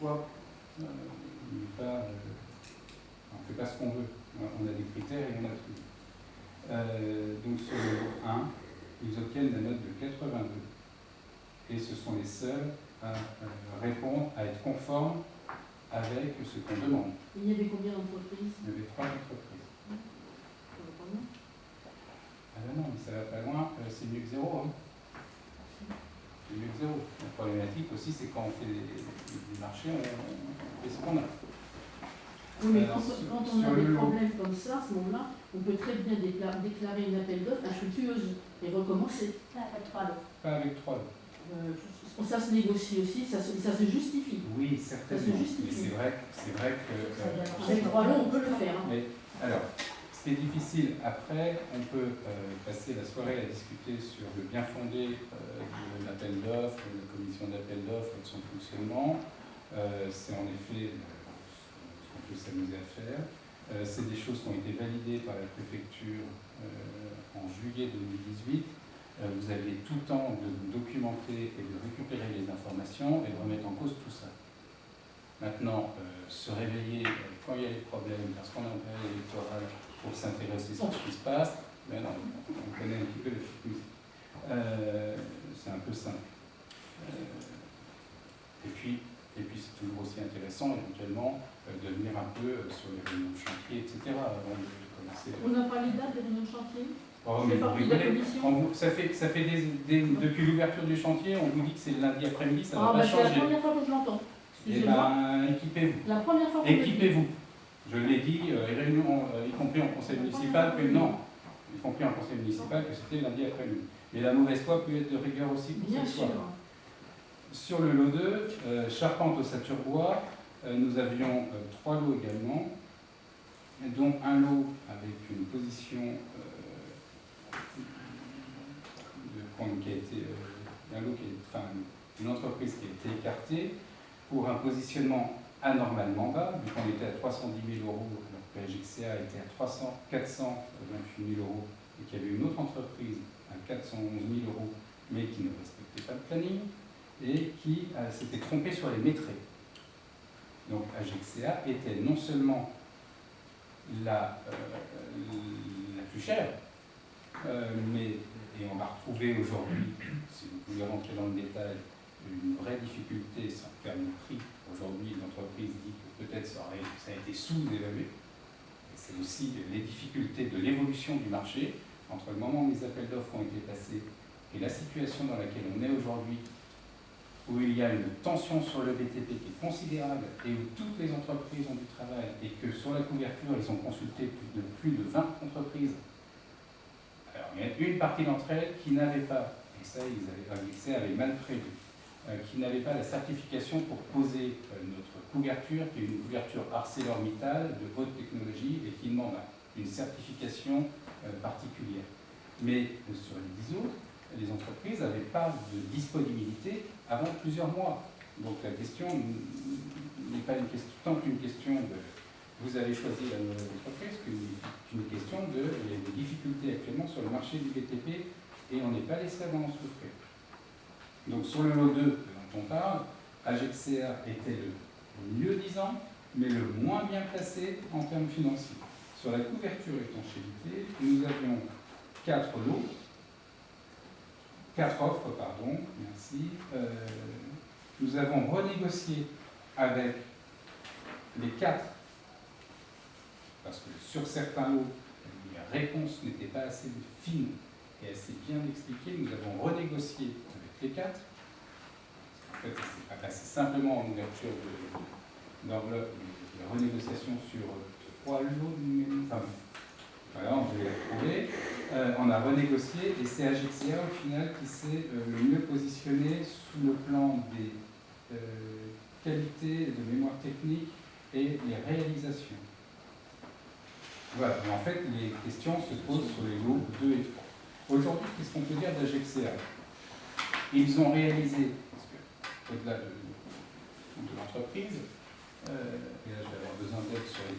choix. On ne fait pas ce qu'on veut. On a des critères et on a tout. Donc sur le niveau 1, ils obtiennent la note de 82. Et ce sont les seuls à répondre, à être conformes avec ce qu'on demande. Il y avait combien d'entreprises? Il y avait 3 entreprises. Ah ben non, mais ça va pas loin, c'est mieux que zéro. Hein. C'est mieux que zéro. La problématique aussi, c'est quand on fait des marchés, on fait ce qu'on a. Oui, mais quand on a des problèmes comme ça, à ce moment-là, on peut très bien déclarer une appel d'offres infructueuse et recommencer. Pas avec 3 lots. Pas avec 3 lots. Ça se négocie aussi, ça se justifie. Oui, certainement. Ça se justifie. Mais c'est vrai que... avec 3 lots, on peut le faire. Hein. Mais, alors, ce qui est difficile, après, on peut passer la soirée à discuter sur le bien fondé de l'appel d'offres, de la commission d'appel d'offres et de son fonctionnement. C'est en effet ce qu'on peut s'amuser à faire. C'est des choses qui ont été validées par la préfecture en juillet 2018. Vous aviez tout le temps de documenter et de récupérer les informations et de remettre en cause tout ça. Maintenant, se réveiller quand il y a des problèmes, parce qu'on est en période électorale, pour s'intéresser à ce qui se passe, ben non, on connaît un petit peu le musique. C'est un peu simple. Et puis c'est toujours aussi intéressant, éventuellement, de venir un peu sur les réunions de chantier, etc. avant de commencer. On n'a pas les dates des réunions de chantier? Oh, mais vous rigolez. Ça fait depuis l'ouverture du chantier, on vous dit que c'est le lundi après-midi, ça ne va pas changer. C'est la première fois que je l'entends. Eh bien, équipez-vous. La première fois que équipez-vous. Je l'ai dit, les réunions, y compris en conseil municipal, que non, y compris en conseil municipal, que c'était lundi après-midi. Mais la mauvaise foi peut être de rigueur aussi pour cette soirée. Sur le lot 2, Charpente au Saturbois, nous avions 3 lots également, dont un lot avec une position une entreprise qui a été écartée pour un positionnement anormalement bas, vu qu'on était à 310 000 euros, alors que la GXCA était à 428 000 euros, et qu'il y avait une autre entreprise à 411 000 euros, mais qui ne respectait pas le planning, et qui s'était trompée sur les métrés. Donc AGXCA était non seulement la plus chère, et on va retrouver aujourd'hui, si vous pouvez rentrer dans le détail, une vraie difficulté sans faire de prix. Aujourd'hui, l'entreprise dit que peut-être ça a été sous-évalué. Et c'est aussi les difficultés de l'évolution du marché entre le moment où les appels d'offres ont été passés et la situation dans laquelle on est aujourd'hui, où il y a une tension sur le BTP qui est considérable et où toutes les entreprises ont du travail et que sur la couverture, ils ont consulté plus de 20 entreprises. Alors, il y a une partie d'entre elles qui n'avaient pas, et ça, l'AGXCA avait mal prévu, qui n'avaient pas la certification pour poser notre couverture, qui est une couverture ArcelorMittal de haute technologie et qui demande une certification particulière. Mais sur les 10 autres, les entreprises n'avaient pas de disponibilité avant plusieurs mois. Donc la question n'est pas tant qu'une question de vous avez choisi la nouvelle entreprise qu'une question de il y a des difficultés actuellement sur le marché du BTP et on n'est pas les seuls à en souffrir. Donc sur le lot 2 dont on parle, AGXCA était le mieux disant, mais le moins bien placé en termes financiers. Sur la couverture étanchéité, nous avions 4 offres, pardon, merci. Nous avons renégocié avec les 4, parce que sur certains lots, la réponse n'était pas assez fine et assez bien expliquée. Nous avons renégocié avec les 4. En fait, c'est pas passé simplement en ouverture d'enveloppe, de renégociation sur 3 lots. Enfin, voilà, on devait la trouver. On a renégocié et c'est AGXCA au final qui s'est le mieux positionné sous le plan des qualités de mémoire technique et les réalisations. Voilà, mais en fait, les questions se posent sur les lots 2 et 3. Aujourd'hui, qu'est-ce qu'on peut dire d'AGXCA? Ils ont réalisé, parce que au-delà de l'entreprise, et là je vais avoir besoin d'aide sur les